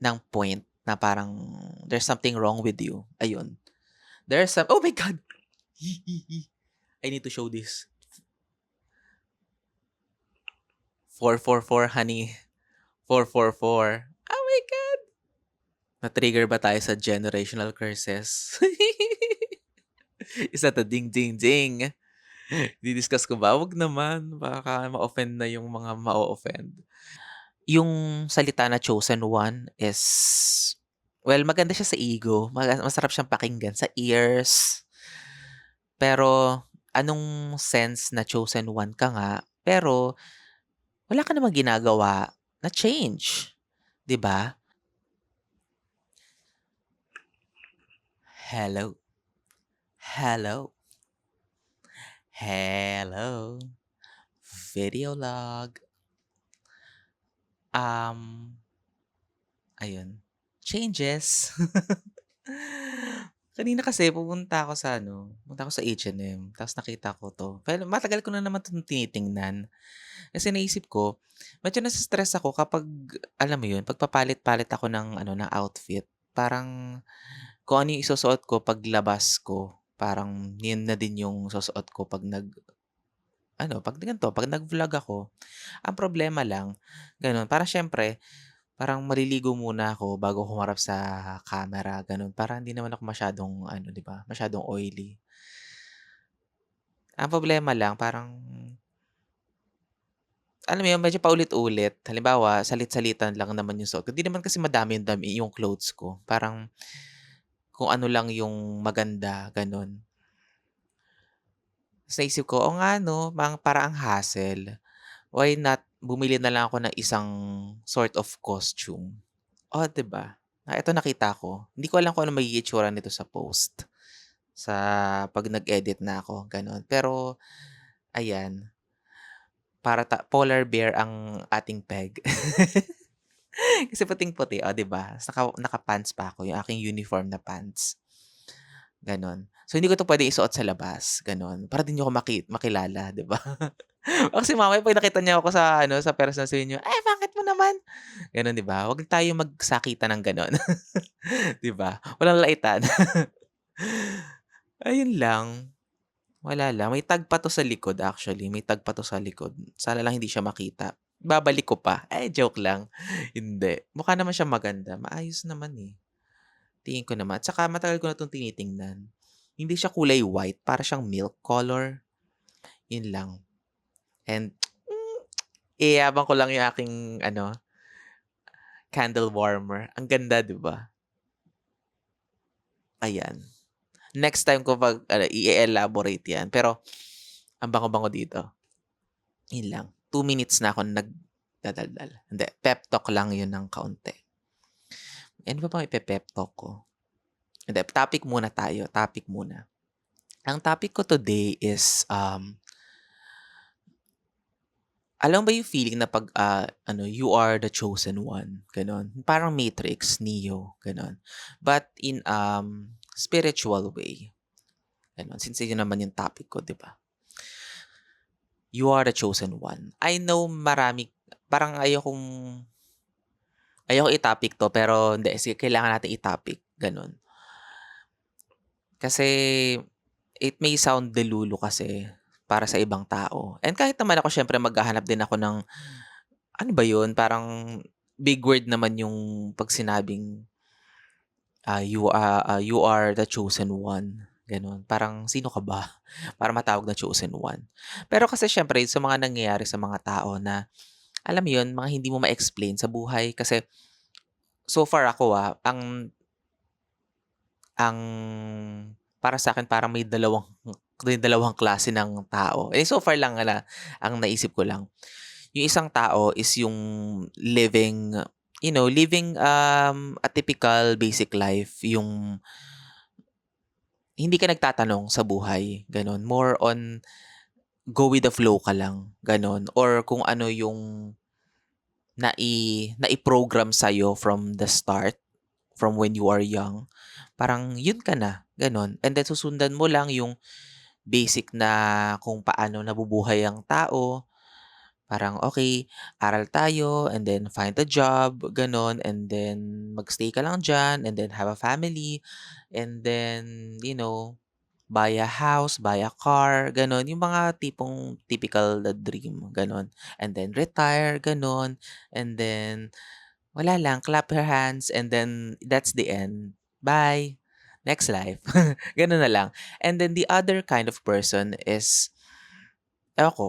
ng point na parang there's something wrong with you. Ayun. There's some, oh my God! I need to show this. 444, honey. 444. Oh my God! Na-trigger ba tayo sa generational curses? Isa to ding ding ding. Didiscuss ko ba? Wag naman. Baka ma-offend na yung mga ma-offend. Yung salita na chosen one is, well, maganda siya sa ego. Masarap siyang pakinggan sa ears. Pero, anong sense na chosen one ka nga, pero wala ka namang ginagawa na change. 'Di ba? Hello. Hello. Hello. Video log. Ayun. Changes. Kanina kasi pumunta ako sa H&M, tapos nakita ko 'to. Pero matagal ko na naman 'tong tinitingnan. Kasi naisip ko, medyo nase-stress ako kapag, alam mo 'yun, pagpapalit-palit ako ng ng outfit. Parang kung ano yung isusuot ko paglabas ko, parang 'yun na din yung susuot ko 'pag pag ganito, 'pag nag-vlog ako. Ang problema lang, gano'n, parang siyempre, parang maliligo muna ako bago humarap sa camera, gano'n. Para hindi naman ako masyadong 'di ba, masyadong oily. Ang problema lang parang, alam mo 'yun, medyo paulit-ulit. Halimbawa, salit-salitan lang naman yung suot ko. 'Di naman kasi madami yung clothes ko. Parang kung ano lang yung maganda, gano'n. Ta's naisip ko, "Oo nga 'no, parang ang hassle. Why not bumili na lang ako ng isang sort of costume." Oh, 'di ba? Ito nakita ko. Hindi ko alam kung ano magiging itsura nito sa post, sa 'pag nag-edit na ako, gano'n. Pero ayan, para polar bear ang ating peg. Kasi puting-puti, oh, 'di ba? Ta's naka-pants pa ako, yung aking uniform na pants, gano'n. So, hindi ko 'to puwedeng isuot sa labas, gano'n. Para din niyo ako makilala, 'di ba? Kasi mamaya 'pag nakita niyo ako sa personal, sabihin niyo, "Ay, bakit mo naman?" Gano'n, 'di ba? Huwag tayong magsakitan ng gano'n, 'di ba? Walang laitan. Ayun lang, wala lang. May tag pa 'to sa likod actually, may tag pa 'to sa likod. Sana lang hindi siya makita. Babalik ko pa. Ay, joke lang. Hindi. Mukha naman siyang maganda, maayos naman, eh. Tingin ko naman, tsaka matagal ko na 'tong tinitingnan. Hindi siya kulay white, para siyang milk color, 'yun lang. And iyayabang ko lang yung aking candle warmer. Ang ganda, 'di ba? Ayan. Next time ko i-elaborate 'yan, pero ang bango-bango dito. 'Yun lang. 2 minutes na ako nagdadaldal. Hindi, pep talk lang 'yun ng kaunti. Ano pa bang ipe-pep talk ko? Hindi, topic muna tayo, topic muna. Ang topic ko today is, alam mo ba yung feeling na 'pag, you are the chosen one, gano'n? Parang Matrix, Neo, gano'n. But in, spiritual way, gano'n. Since yun naman yung topic ko, 'di ba? You are the chosen one. I know parang ayokong i-topic 'to, pero hindi, sige, kailangan natin i-topic, gano'n. Kasi it may sound delulu kasi para sa ibang tao. And kahit naman ako, siyempre maghahanap din ako ng, ano ba yun, parang big word naman yung 'pag sinabing, you are the chosen one, gano'n. Parang sino ka ba para matawag na chosen one? Pero kasi siyempre sa mga nangyayari sa mga tao na, alam mo yun, mga hindi mo ma-explain sa buhay. Kasi so far ako, ang para sa akin parang may dalawang klase ng tao. Eh, so far lang ang naisip ko lang. Yung isang tao is yung living, a typical basic life, yung hindi ka nagtatanong sa buhay, gano'n. More on go with the flow ka lang, gano'n. Or kung ano yung nai-program sa'yo from the start, from when you are young, parang yun ka na, gano'n. And then susundan mo lang yung basic na kung paano nabubuhay ang tao. Parang, okay, aral tayo and then find a job, gano'n. And then magstay ka lang diyan and then have a family and then, buy a house, buy a car, gano'n. Yung mga tipong typical na dream, gano'n. And then retire, gano'n. And then wala lang, clap your hands and then that's the end. Bye. Next life. Gano'n na lang. And then the other kind of person is, ewan ko,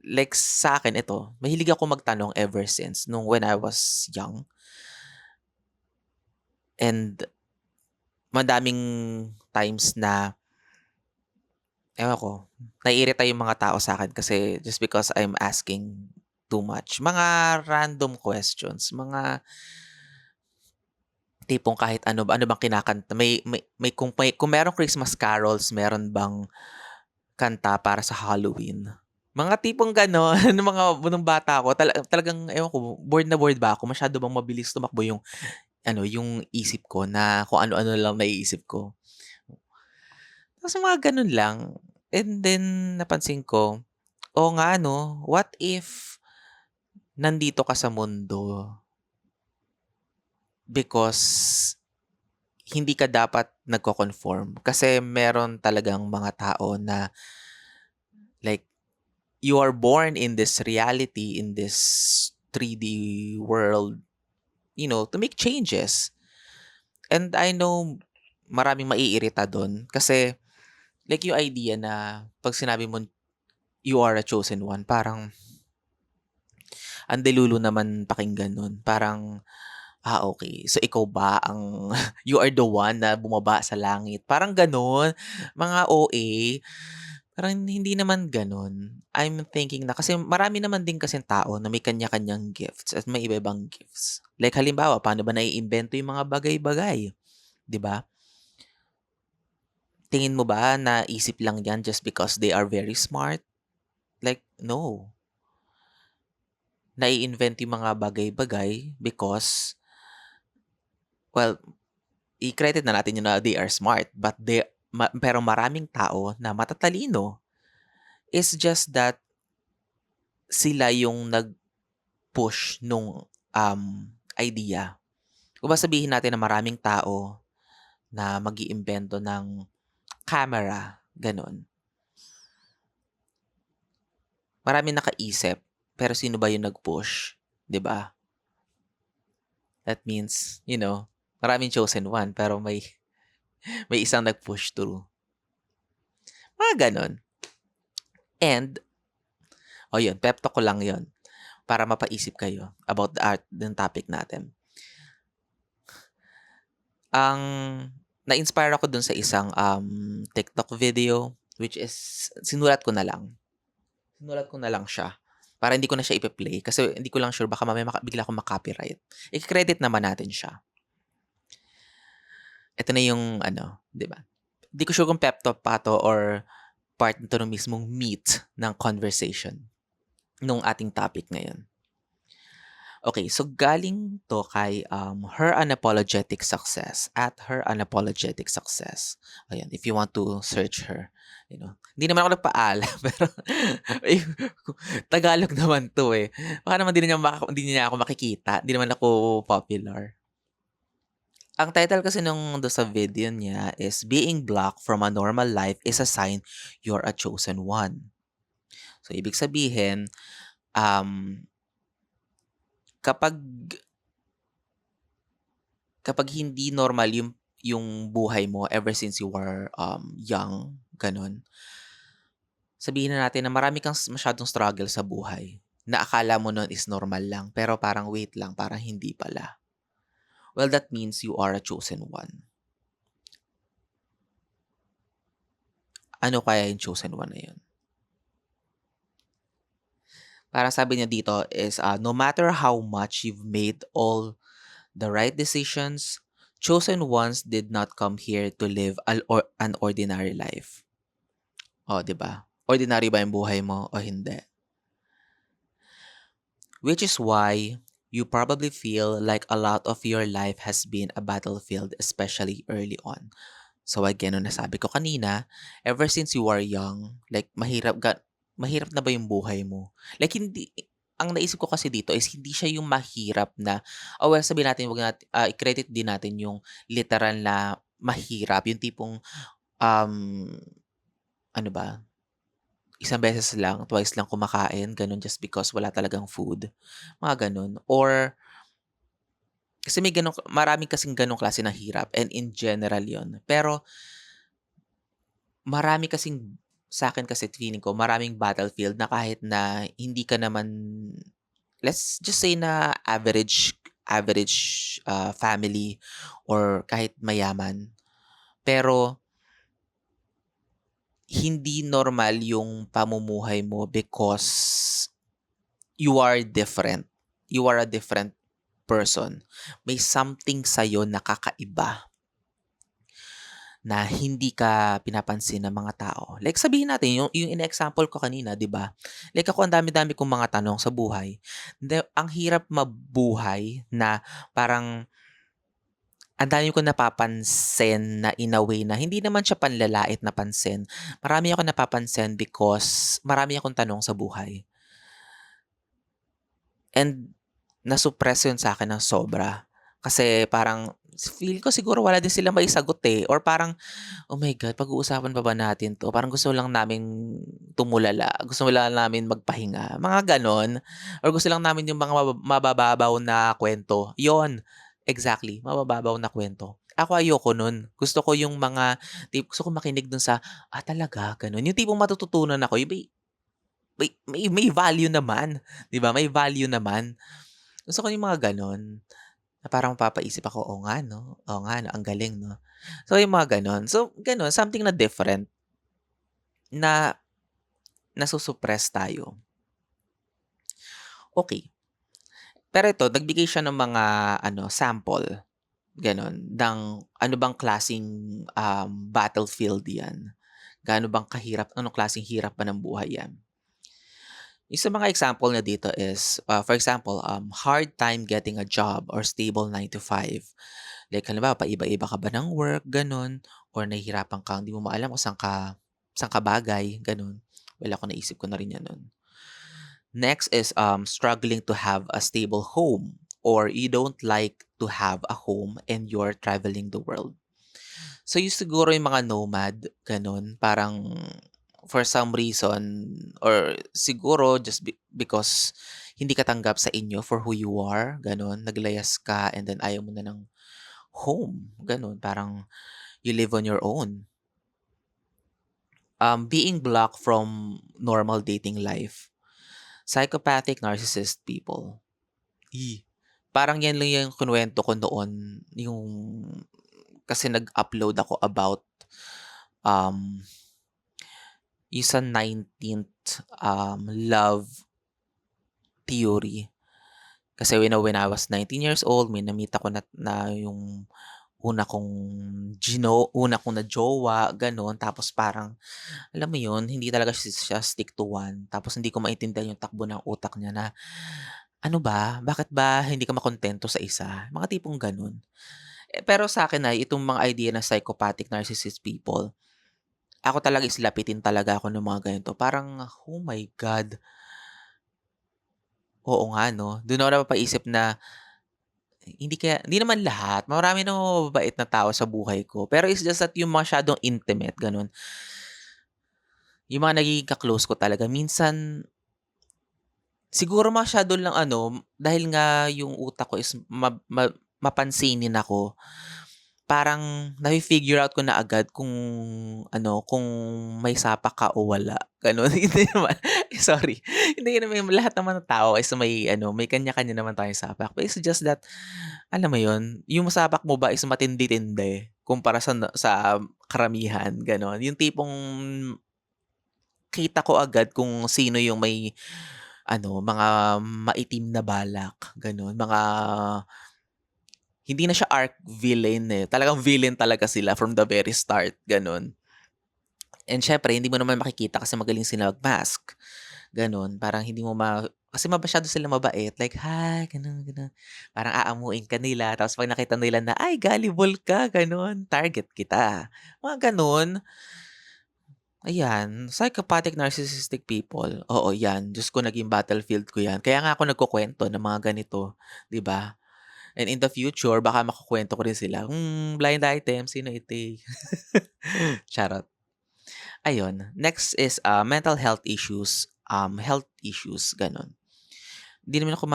like sa akin ito, mahilig ako magtanong ever since nung when I was young. And madaming times na, ewan ko, naiirita yung mga tao sa akin kasi just because I'm asking too much. Mga random questions, mga tipong kahit ano bang kinakanta, kung merong Christmas carols, meron bang kanta para sa Halloween? Mga tipong gano'n, mga nung bata ako talagang ewan ko, bored na bored ba ako, masyado bang mabilis tumakbo yung isip ko na kung ano-ano lang naiisip ko. Tapos mga gano'n lang. And then napansin ko, oo nga 'no, what if nandito ka sa mundo because hindi ka dapat nagko-conform. Kasi meron talagang mga tao na like, you are born in this reality, in this 3D world, to make changes. And I know maraming maiirita dun kasi like yung idea na 'pag sinabi mo you are a chosen one, parang ang delulu naman pakinggan nun. Parang, okay. So ikaw ba ang you are the one na bumaba sa langit, parang gano'n. Mga OA, parang hindi naman gano'n. I'm thinking na kasi marami naman din kasing tao na may kanya-kanyang gifts at may iba-ibang gifts. Like halimbawa, paano ba naiimbento yung mga bagay-bagay, 'di ba? Tingin mo ba naisip lang 'yan just because they are very smart? Like, no. Nai-invent yung mga bagay-bagay because, well, i-credit na natin yun na they are smart, but pero maraming tao na matatalino. It's just that sila yung nag-push nung idea. Kung ba sabihin natin na maraming tao na mag-iimbento ng camera, gano'n. Maraming nakaisip, pero sino ba yung nag-push, 'di ba? That means, maraming chosen one, pero may isang nag-push through. Mga gano'n. And, yun, pep talk ko lang yun para mapaisip kayo about the art ng topic natin. Ang na-inspire ako dun sa isang TikTok video, which is sinulat ko na lang. Sinulat ko na lang siya para hindi ko na siya ipe-play kasi hindi ko lang sure baka mamaya bigla akong ma-copyright. I-credit naman natin siya. Ito na yung 'di ba? Hindi ko sure kung pep talk pa 'to or part nito ng mismong meat ng conversation nung ating topic ngayon. Okay, so galing 'to kay, Her Unapologetic Success, at Her Unapologetic Success. Ayan, if you want to search her, Hindi naman ako nagpaalam pero Tagalog naman 'to, eh. Baka naman hindi niya ako makikita, hindi naman ako popular. Ang title kasi do sa video niya is "Being Black from a Normal Life is a Sign You're a Chosen One." So, ibig sabihin, um, kapag kapag hindi normal yung buhay mo ever since you were, young, gano'n, sabihin na natin na marami kang masyadong struggle sa buhay na akala mo nun is normal lang, pero parang wait lang, parang hindi pala. Well, that means you are a chosen one. Ano kaya yung chosen one na yun? Parang sabi niya dito is, no matter how much you've made all the right decisions, chosen ones did not come here to live an ordinary life. O, 'di ba? Ordinary ba yung buhay mo o hindi? Which is why you probably feel like a lot of your life has been a battlefield, especially early on. So again, nung nasabi ko kanina, ever since you are young, like mahirap na ba yung buhay mo? Like ang naisip ko kasi dito is hindi siya yung mahirap na, well sabihin natin i-credit din natin yung literal na mahirap, yung tipong, um, ano ba, isang beses lang, twice lang kumakain gano'n just because wala talagang food, mga gano'n. Or kasi may gano'n maraming kasing gano'ng klase ng hirap and in general 'yun. Pero marami kasing sa'kin kasi feeling ko maraming battlefield na kahit na hindi ka naman, let's just say na average, family or kahit mayaman. Pero hindi normal yung pamumuhay mo because you are different. You are a different person. May something sa'yo na kakaiba na hindi ka pinapansin ng mga tao. Like sabihin natin yung in-example ko kanina, 'di ba? Like ako ang dami-dami kong mga tanong sa buhay. Ang hirap mabuhay na parang ang dami ko napapansin na in a way na hindi naman siya panlalait na pansin. Marami akong napapansin because marami akong tanong sa buhay. And na-suppress yun sa'kin ng sobra. Kasi parang feel ko siguro wala din silang maisagot, eh, or parang, "Oh my God, pag-uusapan pa ba natin 'to? Parang gusto lang naming tumulala, gusto lang namin magpahinga." Mga gano'n. Or gusto lang namin yung mga mabababaw na kuwento. Yon, exactly, mabababaw na kuwento. Ako ayoko nun. Gusto ko yung mga gusto ko makinig dun sa, talaga gano'n? Yung tipong matututunan ako, yung may value naman, 'di ba? May value naman. Gusto ko yung mga gano'n, na parang mapapaisip ako, "Oo nga 'no, oo nga 'no, ang galing 'no." So yung mga gano'n. So gano'n, something na different na nasu-suppress tayo. Okey, pero ito nagbigay siya ng mga ano, sample gano'n, ng ano bang klaseng, battlefield 'yan, gaano bang kahirap, anong klaseng hirap ba ng buhay 'yan. Yung sa mga example niya dito is, for example, hard time getting a job or stable 9 to 5. Like halimbawa, paiba-iba ka ba ng work, gano'n, or nahihirapan kang 'di mo maalam kung saan ka bagay, gano'n. Well, ako naisip ko na rin 'yan no'n. Next is, struggling to have a stable home or you don't like to have a home and you're traveling the world. So, yung siguro yung mga nomad, gano'n, parang for some reason or siguro just because hindi ka tanggap sa inyo for who you are, gano'n, naglayas ka and then ayaw mo na ng home, gano'n, parang you live on your own. Being blocked from normal dating life. Psychopathic, narcissist people. Parang yan lang yung kinuwento ko noon, yung kasi nag-upload ako about, um, yung sa 19th, love theory. Kasi when I was 19 years old, may na-meet ako na yung una kong na-jowa, gano'n. Tapos parang, alam mo yun, hindi talaga siya stick to one. Tapos hindi ko maintindihan yung takbo ng utak niya na, "Ano ba, bakit ba hindi ka makontento sa isa?" Mga tipong gano'n. Pero sa'kin ay itong mga idea ng psychopathic narcissist people, ako talaga is lapitin talaga ako ng mga ganito. Parang, oh my God, oo nga 'no. Do'n ako napapaisip na hindi naman lahat, marami namang mababait na tao sa buhay ko. Pero it's just that yung masyadong intimate, gano'n, yung mga nagiging ka-close ko talaga minsan siguro masyado lang ano, dahil nga yung utak ko is mapansinin ako. Parang nafi-figure out ko na agad kung ano, kung may sapak ka o wala, gano'n. Hindi naman, sorry, hindi naman lahat naman ng tao is may kanya-kanya naman tayong sapak. But it's just that, alam mo 'yun, yung sapak mo ba is matindi-tindi kumpara sa karamihan, gano'n. Yung tipong kita ko agad kung sino yung may mga maitim na balak, gano'n. Hindi na siya arc villain, eh, talagang villain talaga sila from the very start, gano'n. And siyempre hindi mo naman makikita kasi magaling sila mag-mask, gano'n. Parang hindi mo kasi masyado silang mabait, like, "Hi," gano'n, gano'n. Parang aamuin ka nila tapos 'pag nakita nila na, "Ay, gullible ka," gano'n, "target kita." Mga gano'n. Ayan, psychopathic narcissistic people, oo 'yan. Diyos ko naging battlefield ko 'yan. Kaya nga ako nagkukuwento ng mga ganito, 'di ba? And in the future baka makukuwento ko rin sila, blind item, sino ite? Charot. Ayun, next is, mental health issues, gano'n. Hindi naman ako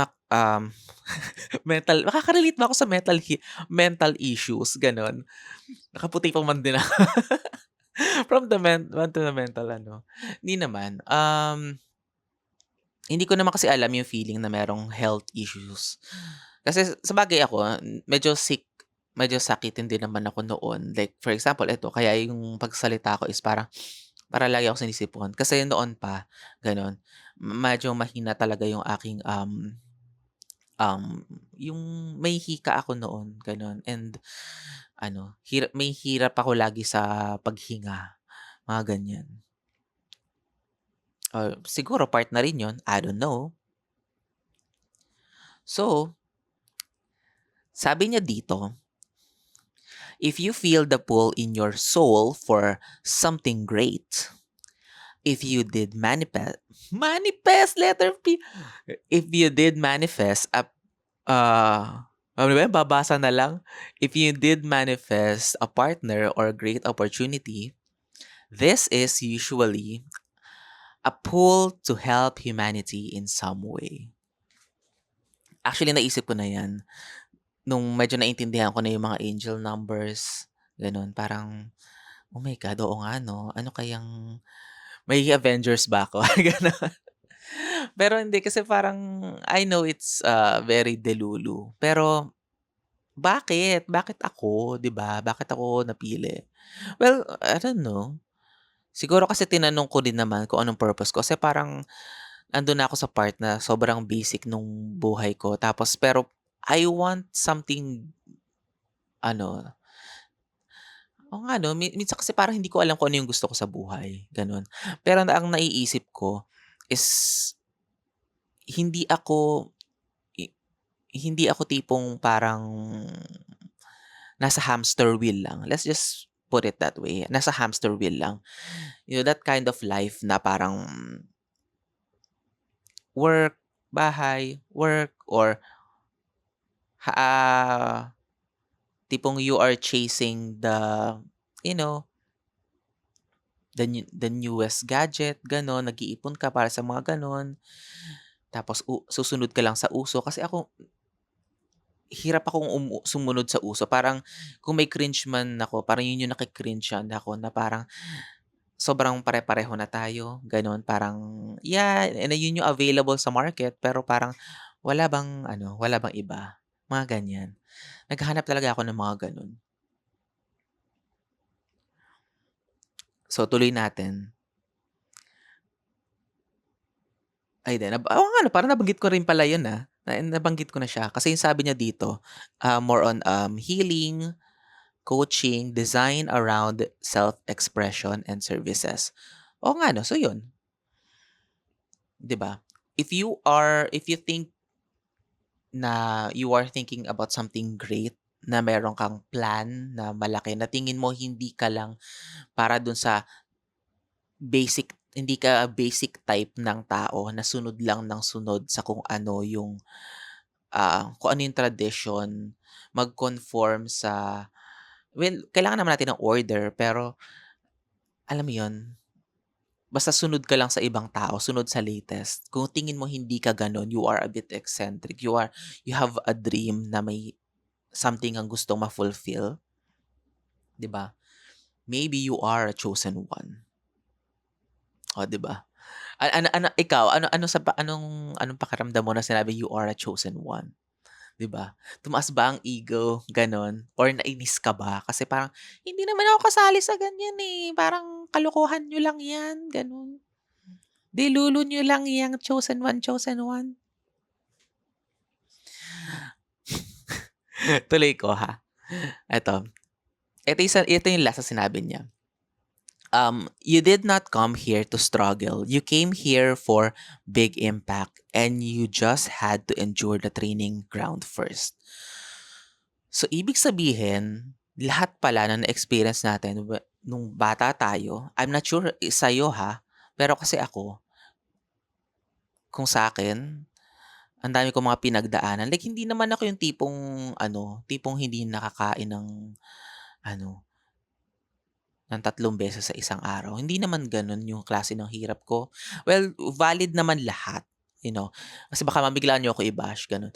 makaka-relate ba ako sa mental issues, gano'n? Nakaputi pa man din ako. From the to the mental ano, hindi naman. Hindi ko naman kasi alam yung feeling na merong health issues. Kasi sabagay ako, medyo sakitin din naman ako noon. Like for example, eto kaya yung pagsalita ko is para lagi ako sinisipon. Kasi noon pa, gano'n, medyo mahina talaga yung aking, yung may hika ako noon, gano'n. And ano, may hirap ako lagi sa paghinga, mga ganyan. Siguro part na rin 'yun, I don't know. So, sabi niya dito, if you feel the pull in your soul for something great, if you did letter P. If you did manifest ano ba yun, babasa na lang. If you did manifest a partner or great opportunity, this is usually a pull to help humanity in some way. Actually, naisip ko na 'yan nung medyo naintindihan ko na yung mga angel numbers, gano'n. Parang, "Oh my God, oo nga 'no. Ano kayang may Avengers ba ako?" Gano'n. Pero hindi kasi parang I know it's, very delulu, pero bakit? Bakit ako, 'di ba? Bakit ako napili? Well, I don't know. Siguro kasi tinanong ko din naman kung anong purpose ko kasi parang andun na ako sa part na sobrang basic nung buhay ko tapos pero I want something ano, oo nga 'no, minsan kasi parang hindi ko alam kung ano yung gusto ko sa buhay, gano'n. Pero ang naiisip ko is hindi ako hi hindi ako tipong parang nasa hamster wheel lang. Let's just put it that way, nasa hamster wheel lang. You know, that kind of life na parang work, bahay, work, or tipong you are chasing you know, the newest gadget, gano'n. Nag-iipon ka para sa mga gano'n. Tapos susunod ka lang sa uso. Kasi ako, hirap akong sumunod sa uso. Parang kung may cringe man ako, parang yun yung naki-cringe-yan ako na parang sobrang pare-pareho na tayo, gano'n. Parang, yeah, and yun yung available sa market pero parang wala bang iba, mga ganyan. Naghahanap talaga ako ng mga gano'n. So, tuloy natin. Ay, di oo nga 'no, parang nabanggit ko rin pala yun, nabanggit ko na siya. Kasi yung sabi niya dito, more on, healing, coaching, design around self-expression and services. Oo nga 'no, so yun, 'di ba? If you think na you are thinking about something great, na meron kang plan na malaki na tingin mo hindi ka lang para dun sa hindi ka basic type ng tao na sunod lang ng sunod sa kung ano yung tradition, mag-conform sa well, kailangan naman natin ng order pero alam mo yun, basta sunod ka lang sa ibang tao, sunod sa latest. Kung tingin mo hindi ka gano'n, you are a bit eccentric, you have a dream na may something kang gustong ma-fulfill, 'di ba? Maybe you are a chosen one. Oh, 'di ba? Ano ikaw, anong pakiramdam mo na sinabi you are a chosen one, 'di ba? Tumaas ba ang ego, gano'n? Or nainis ka ba? Kasi parang, "Hindi naman ako kasali sa ganyan, eh, parang kalokohan niyo lang 'yan." Gano'n. "Delulu niyo lang 'yang chosen one." Tuloy ko, ha. Eto, ito yung last na sinabi niya. You did not come here to struggle. You came here for big impact and you just had to endure the training ground first. So, ibig sabihin, lahat pala ng na-experience natin nung bata tayo, I'm not sure sa'yo ha, pero kasi ako, kung sa'kin, ang dami kong mga pinagdaanan. Like hindi naman ako yung tipong ano, tipong hindi nakakain ng ano, ng 3 beses sa isang araw. Hindi naman gano'n yung klase ng hirap ko. Well, valid naman lahat, you know, kasi baka mabiglaan niyo ako i-bash, gano'n.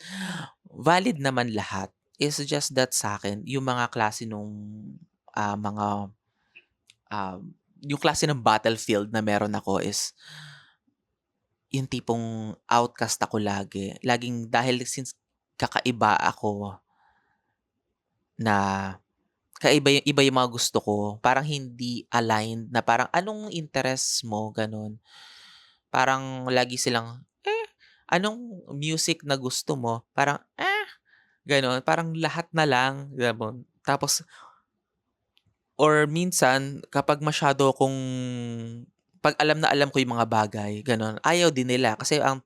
Valid naman lahat. It's just that sa'kin yung mga klase nung, mga, yung klase ng battlefield na meron ako is yung tipong outcast ako lagi. Laging dahil since kakaiba ako na iba yung mga gusto ko, parang hindi aligned na parang, "Anong interest mo?" Gano'n. Parang lagi silang, "Anong music na gusto mo?" Parang, gano'n. Parang lahat na lang, gano'n. Tapos or minsan kapag masyado akong 'pag alam na alam ko yung mga bagay, gano'n, ayaw din nila kasi ang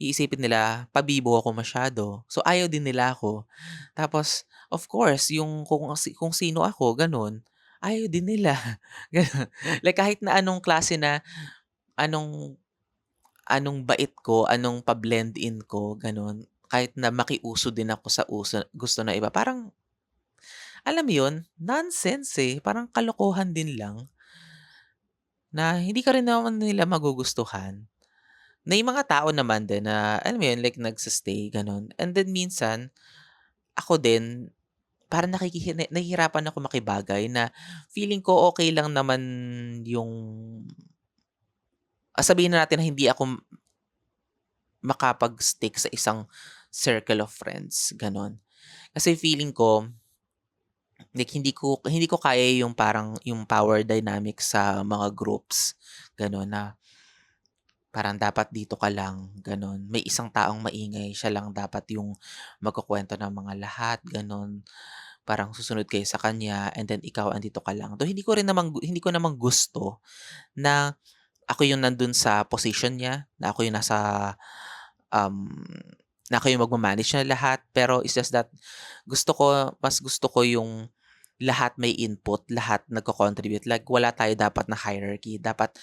iisipin nila pabibo ako masyado. So, ayaw din nila ako. Tapos of course yung kung sino ako gano'n, ayaw din nila, gano'n. Like kahit na anong klase na anong anong bait ko, anong pa-blend in ko, gano'n. Kahit na makiuso din ako sa gusto ng iba, parang alam mo 'yun, nonsense, parang kalokohan din lang na hindi ka rin naman nila magugustuhan. May mga tao naman din na alam mo 'yun, like nagse-stay gano'n, and then minsan ako din parang nahihirapan ako makibagay na feeling ko okey lang naman yung, sabihin na natin na hindi ako makapag-stick sa isang circle of friends, gano'n. Kasi feeling ko, like hindi ko kaya yung parang yung power dynamic sa mga groups, gano'n na parang dapat dito ka lang, gano'n. May isang taong maingay, siya lang dapat yung magkukuwento ng mga lahat, gano'n. Parang susunod kayo sa kanya and then ikaw andito ka lang. Though hindi ko naman gusto na ako yung nandun sa position niya, na ako yung um, na ako yung magma-manage ng lahat. Pero it's just that mas gusto ko yung lahat may input, lahat nagko-contribute. Like wala tayo dapat na hierarchy. Dapat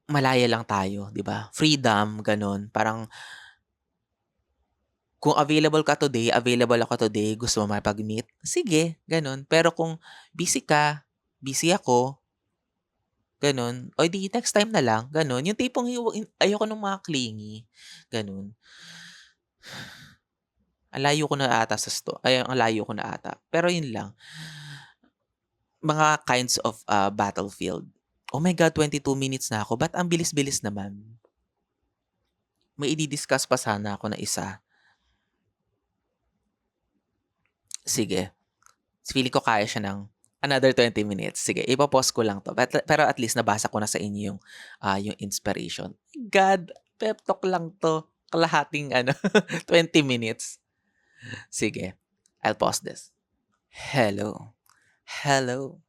malaya lang tayo, 'di ba? Freedom, gano'n. Parang kung available ako today, gusto mo makipag-meet, sige, gano'n. Pero kung busy ka, busy ako, gano'n, o di next time na lang, gano'n. Yung tipong ayoko nung mga clingy, gano'n. Ang layo ko na ata sa ang layo ko na ata. Pero yun lang, mga kinds of, battlefield. Oh my God, 22 minutes na ako, ba't ang bilis-bilis naman? May idi-discuss pa sana ako na isa. Sige, feeling ko kaya siya ng another 20 minutes. Sige, ipo-pause ko lang 'to. Pero at least nabasa ko na sa inyo yung inspiration. God, pep talk lang 'to. Kalahating ano, 20 minutes. Sige, I'll pause this. Hello. Hello.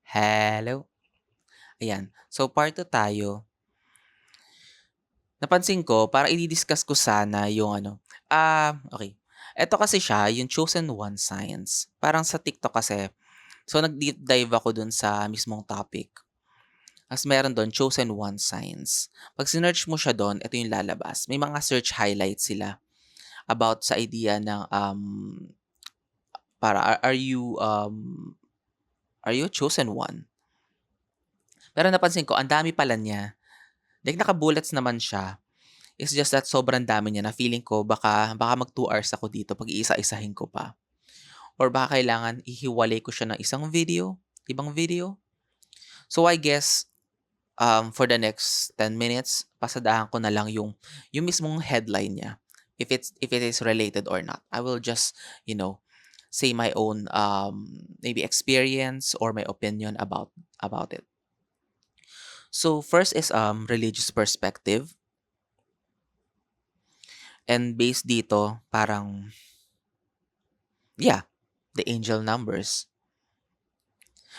Hello. Ayan. So, part 2 tayo. Napansin ko, para i-discuss ko sana yung ano, okay. Eto kasi siya, yung chosen one signs. Parang sa TikTok kasi, so nag-deep dive ako dun sa mismong topic. As meron dun, chosen one signs. Pag sinearch mo siya dun, ito yung lalabas. May mga search highlights sila about sa idea ng, para are you a chosen one? Pero napansin ko, ang dami pala niya. Like naka-bullets naman siya. It's just that sobrang dami niya na feeling ko baka mag 2 hours ako dito pag iisa-isahin ko pa. Or baka kailangan ihiwalay ko siya ng isang video, ibang video. So I guess, for the next 10 minutes, pasadahan ko na lang yung mismong headline niya. If it is related or not. I will just, say my own maybe experience or my opinion about it. So first is religious perspective. And based dito, parang, yeah, the angel numbers.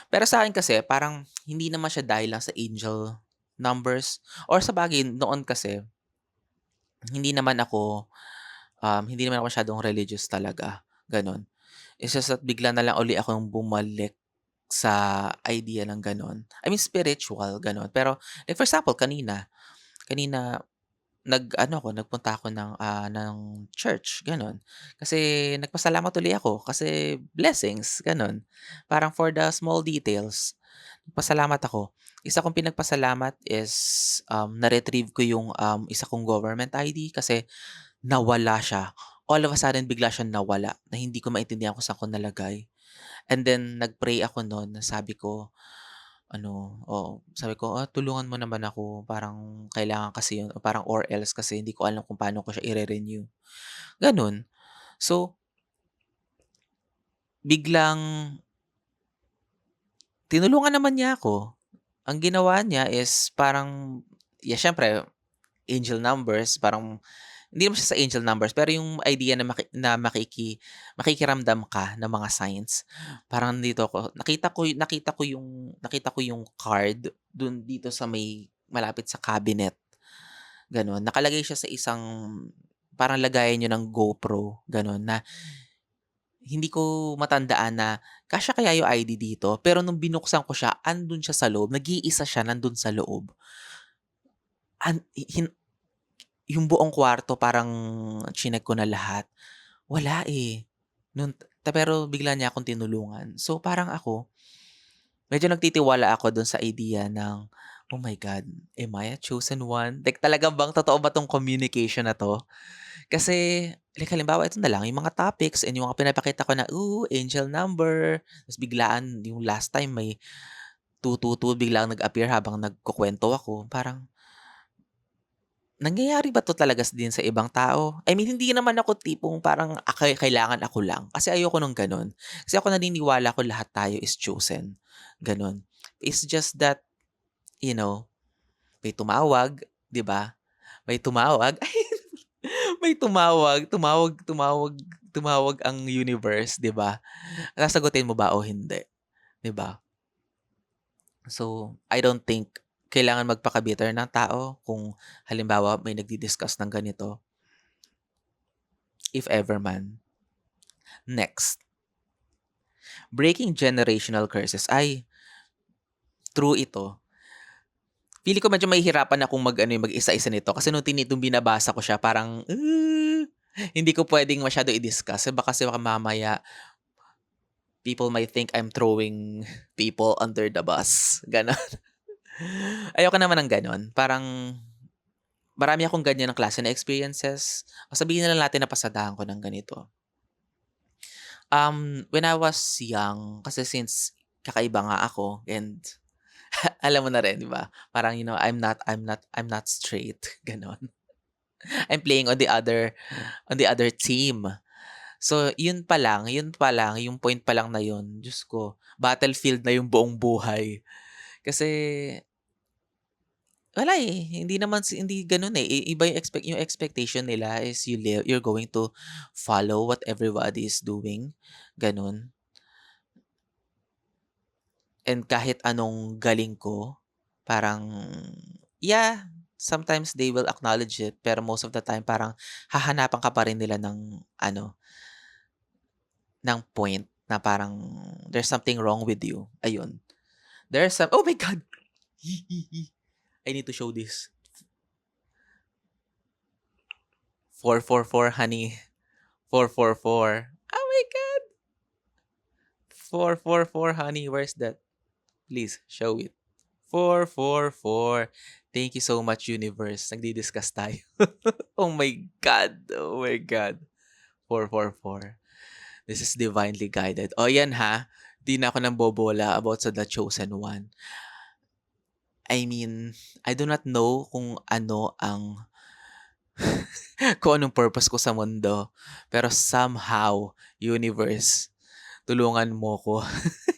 Pero sa akin kasi, parang hindi naman siya dahil lang sa angel numbers. Or sa bagay, noon kasi, hindi naman ako, hindi naman ako masyadong religious talaga. Ganon. It's just that bigla na lang uli akong bumalik sa idea ng gano'n. I mean spiritual, gano'n. Pero like for example kanina nag-ano ako, nagpunta ako ng church, gano'n. Kasi nagpasalamat uli ako kasi blessings, gano'n. Parang for the small details, nagpasalamat ako. Isa kong pinagpasalamat is, na-retrieve ko yung, isa kong government ID kasi nawala siya. All of a sudden bigla siyang nawala na hindi ko maintindihan kung saan ko nalagay. And then nag-pray ako nun na sabi ko sabi ko, tulungan mo naman ako parang kailangan kasi yun o parang or else kasi hindi ko alam kung paano ko siya ire-renew, gano'n. So, biglang tinulungan naman niya ako. Ang ginawa niya is parang siyempre angel numbers parang hindi naman siya sa angel numbers pero yung idea na makikiramdam ka ng mga signs. Parang dito ako nakita ko yung card dun dito sa may malapit sa cabinet. Gano'n. Nakalagay siya sa isang parang lagayan niyo ng GoPro, gano'n, na hindi ko matandaan na kasya kaya yung ID dito, pero nung binuksan ko siya, andun siya sa loob, nag-iisa siya nandun sa loob. An hin yung buong kwarto parang chineck ko na lahat, wala, eh. Pero bigla niya akong tinulungan. So, parang ako, medyo nagtitiwala ako dun sa idea ng, "Oh my God, am I a chosen one?" Like talaga bang totoo ba 'tong communication na 'to? Kasi, like halimbawa ito na lang, yung mga topics and yung mga pinapakita ko na, angel number, ta's biglaan yung last time may 222 biglang nag-appear habang nagkukuwento ako. Parang, nangyayari ba 'to talaga din sa ibang tao? I mean, hindi naman ako tipong parang kailangan ako lang, kasi ayoko nung gano'n. Kasi ako naniniwala ko lahat tayo is chosen, gano'n. It's just that, you know, may tumawag, 'di ba? May tumawag may tumawag ang universe, 'di ba? Sasagutin mo ba o hindi, 'di ba? So, I don't think kailangan magpaka-bitter ng tao kung halimbawa may nagdi-discuss ng ganito, if ever man. Next, breaking generational curses. Ay, true ito. Feeling ko medyo mahihirapan akong mag-isa-isa nito kasi nung binabasa ko siya parang, hindi ko puwedeng masyado i-discuss baka mamaya people might think I'm throwing people under the bus, gano'n. Ayoko naman ng gano'n. Parang marami akong ganyan ng klase na experiences. O sabihin na lang natin na pasadahan ko ng ganito. When I was young, kasi since kakaiba nga ako and alam mo na rin, 'di ba? Parang, I'm not straight, gano'n. I'm playing on the other team. So, yun pa lang, yung point pa lang na yun, Diyos ko, battlefield na yung buong buhay. Kasi wala, eh, hindi gano'n, eh, iba yung expectation nila is you're going to follow what everybody is doing, gano'n. And kahit anong galing ko, parang, yeah, sometimes they will acknowledge it, pero most of the time parang hahanapan ka pa rin nila ng point na parang there's something wrong with you, ayun. Oh my God! I need to show this. 444 honey, 444. Oh my God! 444 honey, where's that? Please, show it. 444. Thank you so much universe, nagdi-discuss tayo. Oh my God, oh my God. 444. This is divinely guided. O yan ha, 'di na ako nambobola about sa The Chosen One. I mean, I do not know kung ano ang kung anong purpose ko sa mundo, pero somehow, universe, tulungan mo ko.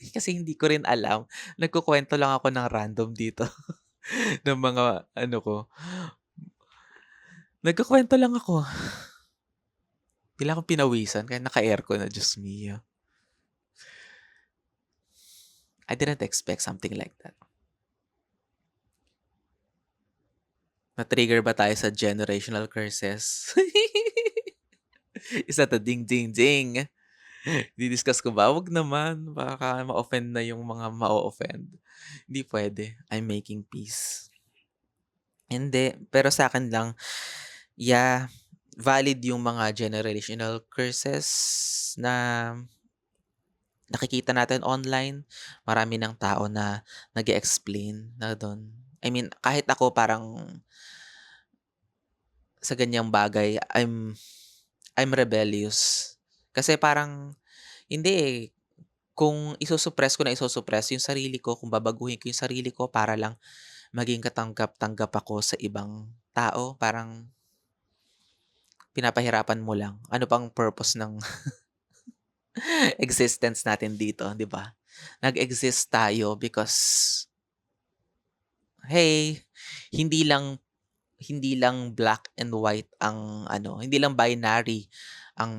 Kasi hindi ko rin alam. Nagkukuwento lang ako ng random dito ng mga ano ko. Nagkukuwento lang ako. Bigla akong pinawisan kaya naka-aircon na, Diyos mio. I didn't expect something like that. Na-trigger ba tayo sa generational curses? Is that a ding ding ding? Di-discuss ko ba? Wag naman, baka ma-offend na yung mga ma-o-offend. Hindi puwede, I'm making peace. Hindi, pero sa'kin lang, yeah, valid yung mga generational curses na nakikita natin online. Marami ng tao na nag-e-explain na dun. I mean, kahit ako parang sa ganyang bagay, I'm rebellious. Kasi parang hindi, eh, kung iso-suppress ko na iso-suppress yung sarili ko, kung babaguhin ko yung sarili ko para lang maging katanggap-tanggap ako sa ibang tao, parang pinapahirapan mo lang. Ano pang purpose ng existence natin dito, 'di ba? Nag-exist tayo because, hey, hindi lang hindi lang black and white ang ano, hindi lang binary ang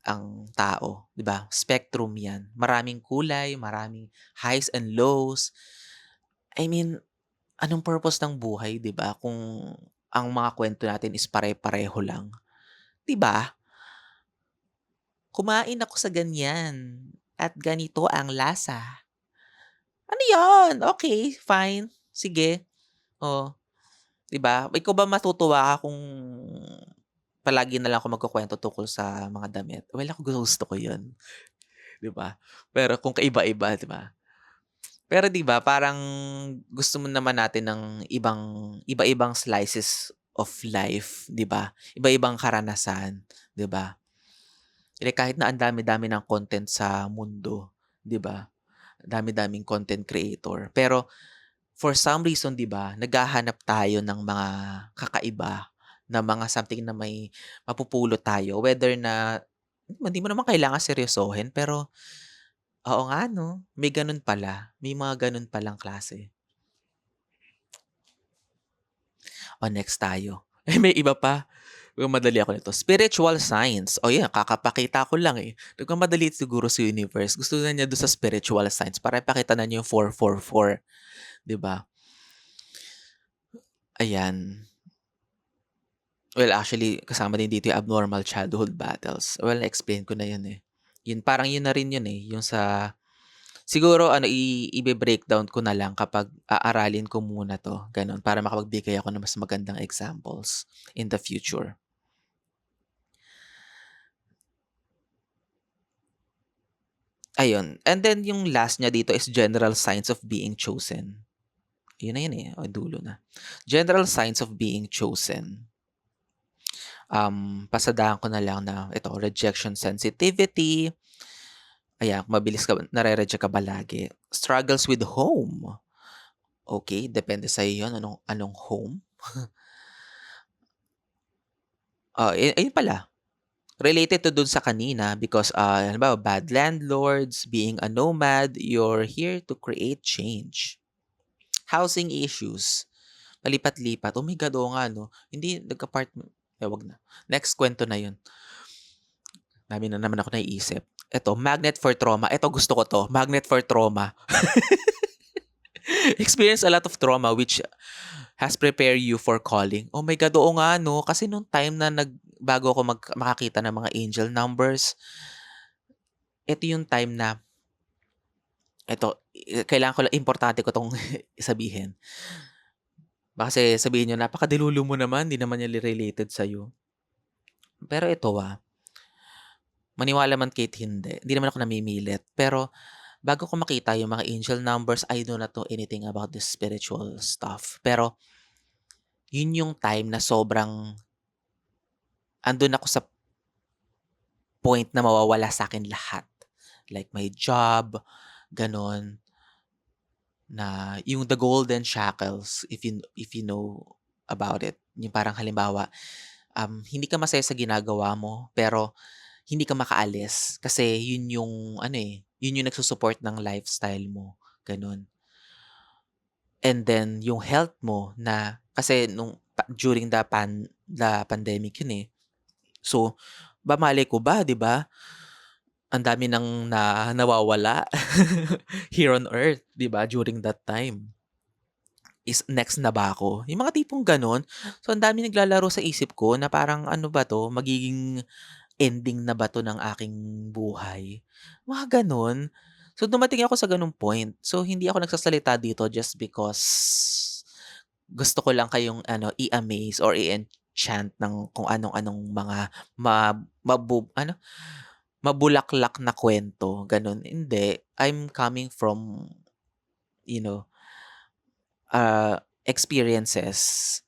ang tao, 'di ba? Spectrum 'yan. Maraming kulay, maraming highs and lows. I mean, anong purpose ng buhay, 'di ba? Kung ang mga kwento natin is pare-pareho lang, 'di ba? Kumain ako sa ganyan at ganito ang lasa. Ano 'yon? Okay, fine, sige. Oh, 'di ba? Ikaw ba matutuwa ka kung palagi na lang ako magkukuwento tungkol sa mga damit? Well, ako gusto ko 'yun, 'di ba? Pero kung kaiba-iba, 'di ba? Pero 'di ba parang gusto mo naman natin ng iba-ibang slices of life, 'di ba? Iba-ibang karanasan, 'di ba? Kahit na ang dami-dami ng content sa mundo, 'di ba? Dami-daming content creator. Pero for some reason, 'di ba, naghahanap tayo ng mga kakaiba, na mga something na may mapupulot tayo whether na hindi mo naman kailangan seryosohin pero oo nga 'no, may gano'n pala, may mga gano'n palang klase. O next tayo. May iba pa, nagmamadali ako nito. Spiritual signs. O yan, kakapakita ko lang, eh. Nagmamadali siguro si universe. Gusto na niya do'n sa spiritual signs para ipakita na niya yung 444, 'di ba? Ayan. Well, actually kasama din dito yung abnormal childhood battles. Well, na-explain ko na yun, eh. Yun parang yun na rin yun, eh, yung sa siguro ano ibe-breakdown ko na lang kapag aaralin ko muna 'to, gano'n, para makapagbigay ako ng mas magandang examples in the future. Ayun, and then yung last niya dito is general signs of being chosen. Yun na yun, eh, o dulo na. General signs of being chosen. Pasadahan ko na lang na ito, rejection sensitivity. Ayan, mabilis ka nare-reject ka ba lagi? Struggles with home. Okay, depende sa'yo yun, anong anong home. Ayun pala, related to dun sa kanina because, halimbawa bad landlords, being a nomad, you're here to create change. Housing issues, palipat-lipat. Oh my God, oo nga 'no, hindi nag-apartment wag na. Next kwento na yun. Dami na naman ako naiisip. Eto, magnet for trauma. Eto gusto ko 'to, magnet for trauma. Experience a lot of trauma which has prepared you for calling. Oh my God, oo nga 'no, kasi nung time na bago ako makakita ng mga angel numbers, eto yung time na eto, kailangan ko lang importante ko 'tong sabihin. Baka kasi sabihin niyo, "Napakadilulu mo naman, 'di naman yan related sa'yo." Pero ito, maniwala man kahit hindi naman ako namimilit. Pero bago ko makita yung mga angel numbers, I do not know anything about this spiritual stuff. Pero yun yung time na sobrang andun ako sa point na mawawala sa akin lahat. Like my job, gano'n, na yung the golden shackles, if you know about it. Yung parang halimbawa, hindi ka masaya sa ginagawa mo, pero hindi ka makaalis kasi yun yung ano, eh, yun yung nagsu-support ng lifestyle mo, gano'n. And then yung health mo na kasi nung during the pandemic yun, eh. So, malay ko ba, 'di ba, ang dami ng nawawala here on earth, 'di ba, during that time. Is next na ba ako? Yung mga tipong gano'n. So, ang daming naglalaro sa isip ko na parang ano ba 'to, magiging ending na ba 'to ng aking buhay? Mga gano'n. So, dumating ako sa gano'ng point. So, hindi ako nagsasalita dito just because gusto ko lang kayong i-amaze or i-enchant ng kung anong-anong mga ma mabu ano, mabulaklak na kuwento, gano'n. Hindi, I'm coming from, you know, experiences,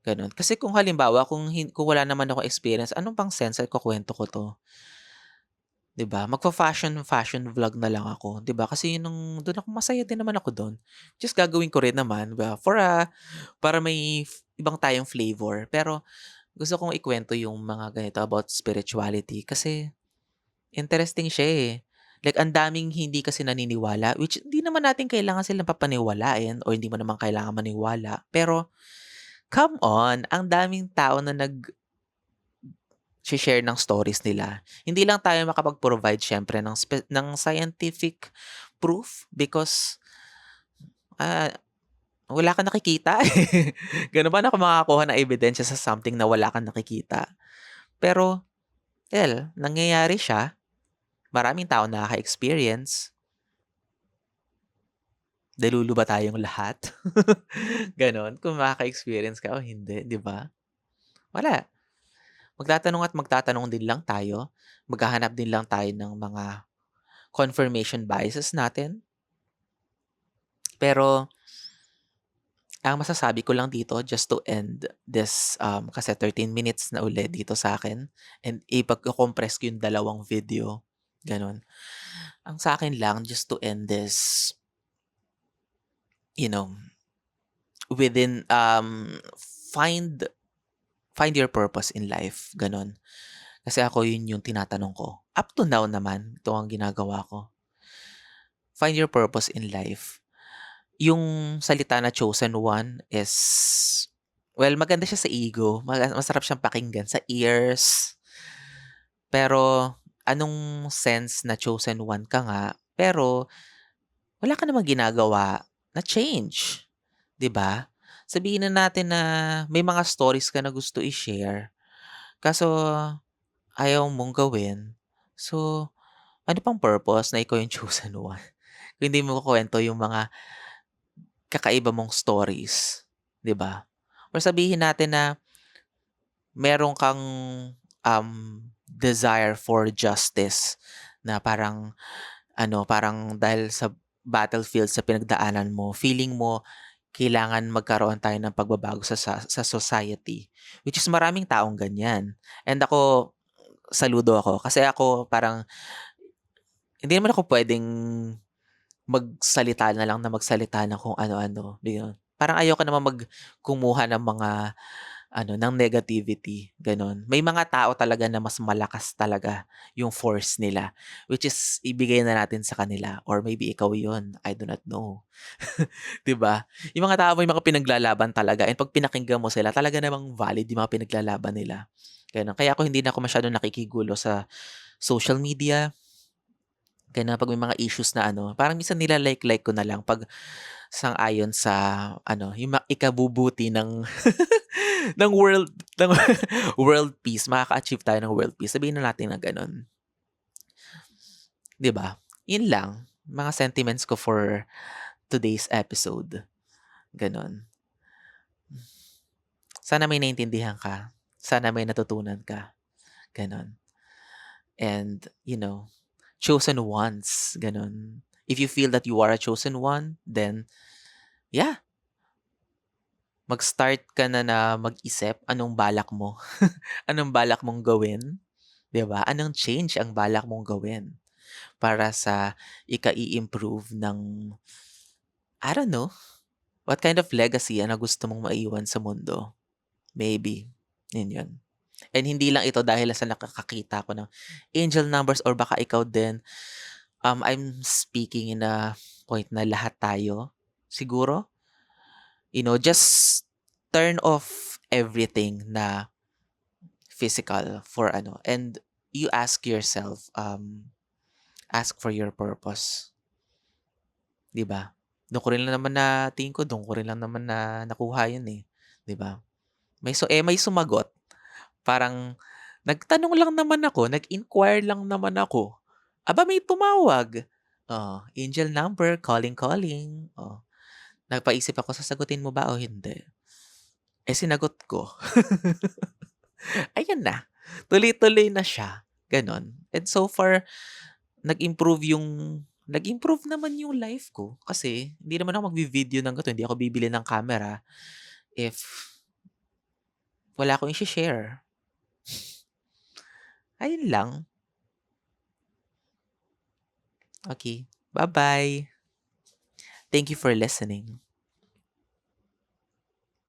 gano'n. Kasi kung halimbawa kung wala naman akong experience, ano bang sense na ikukuwento ko 'to, 'di ba? Fashion vlog na lang ako, 'di ba? Kasi yun dun ako masaya din naman ako dun. Just gagawin ko rin naman, 'di ba, para may ibang tayong flavor. Pero gusto kong ikuwento yung mga ganito about spirituality kasi interesting siya, eh. Like ang daming hindi kasi naniniwala, which hindi naman natin kailangan silang papaniwalain or hindi mo naman kailangan maniwala. Pero come on, ang daming tao na share ng stories nila. Hindi lang tayo makapag-provide siyempre ng scientific proof because, ah, wala kang nakikita, eh. Gano'n paano ka makakakuha ng ebidensya sa something na wala kang nakikita? Pero, nangyayari siya. Maraming tao nakaka-experience. Delulu ba tayong lahat? Gano'n, kung makaka-experience ka o hindi, 'di ba? Wala. Magtatanong at magtatanong din lang tayo. Maghahanap din lang tayo ng mga confirmation biases natin. Pero ang masasabi ko lang dito just to end this, kasi 13 minutes na uli dito sa akin and ipagko-compress ko yung dalawang video, gano'n. Ang sa akin lang just to end this, you know, within, find find your purpose in life, gano'n. Kasi ako yun yung tinatanong ko. Up to now naman, ito ang ginagawa ko. Find your purpose in life. Yung salita na chosen one is, well, maganda siya sa ego, masarap siyang pakinggan sa ears. Pero anong sense na chosen one ka nga, pero wala ka namang ginagawa na change, 'di ba? Sabihin na natin na may mga stories ka na gusto i-share, kaso ayaw mong gawin. So, ano pang purpose na ikaw yung chosen one? Kung hindi mo kukuwento yung mga kakaiba mong stories, 'di ba? Or sabihin natin na meron kang, desire for justice na parang dahil sa battlefield sa pinagdaanan mo, feeling mo kailangan magkaroon tayo ng pagbabago sa society, which is maraming taong ganyan. And ako, saludo ako kasi ako parang hindi naman ako puwedeng magsalita na lang na magsalita ng kung ano-ano, gano'n. Parang ayoko naman kumuha ng mga ng negativity, gano'n. May mga tao talaga na mas malakas talaga yung force nila, which is ibigay na natin sa kanila or maybe ikaw yun, I do not know. 'Di ba? Yung mga tao may mga pinaglalaban talaga and 'pag pinakinggan mo sila talaga namang valid yung mga pinaglalaban nila, gano'n. Kaya ako hindi na ako masyadong nakikigulo sa social media, gano'n. 'Pag may mga issues na parang minsan nila-like-like ko na lang 'pag sang-ayon sa yung ikabubuti ng ng ng world peace, makaka-achieve tayo ng world peace, sabihin na natin na gano'n, 'di ba? 'Yun lang, mga sentiments ko for today's episode, gano'n. Sana may naintindihan ka, sana may natutunan ka, gano'n. And, chosen ones, gano'n. If you feel that you are a chosen one, then, yeah, mag-start ka na mag-isip anong balak mo. Anong balak mong gawin, 'di ba? Anong change ang balak mong gawin para sa iimprove ng, I don't know, what kind of legacy ang gusto mong maiwan sa mundo? Maybe, yun. And hindi lang ito dahil sa nakakakita ko ng angel numbers or baka ikaw din. I'm speaking in a point na lahat tayo siguro, just turn off everything na physical for and you ask yourself, ask for your purpose, 'di ba? Do'n ko rin lang naman na tingin ko do'n ko rin lang naman na nakuha 'yun, eh, 'di ba? May sumagot, parang Nagtanong lang naman ako, nag-inquire lang naman ako. Aba, may tumawag. Oh, angel number, calling, calling. Oh, napaisip ako, sasagutin mo ba o hindi? Eh, sinagot ko. Ayan na, tuloy-tuloy na siya, gano'n. And so far, nag-improve naman yung life ko kasi hindi naman ako magvi-video ng ganito, hindi ako bibili ng camera if wala akong i-she-share. Ayun lang. Okay, bye-bye. Thank you for listening.